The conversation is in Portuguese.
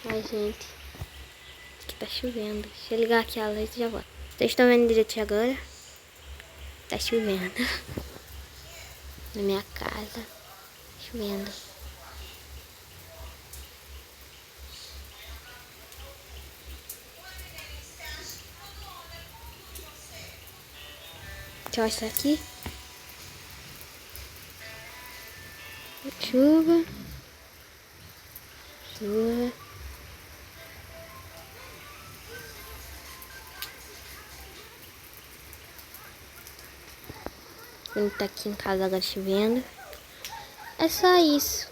Ai, gente. Aqui tá chovendo. Deixa eu ligar aqui a luz e já volto. Vocês estão vendo direito agora? Tá chovendo. Na minha casa. Chovendo. Deixa eu mostrar aqui. Chuva. Chuva. Ele tá aqui em casa agora chovendo. É só isso.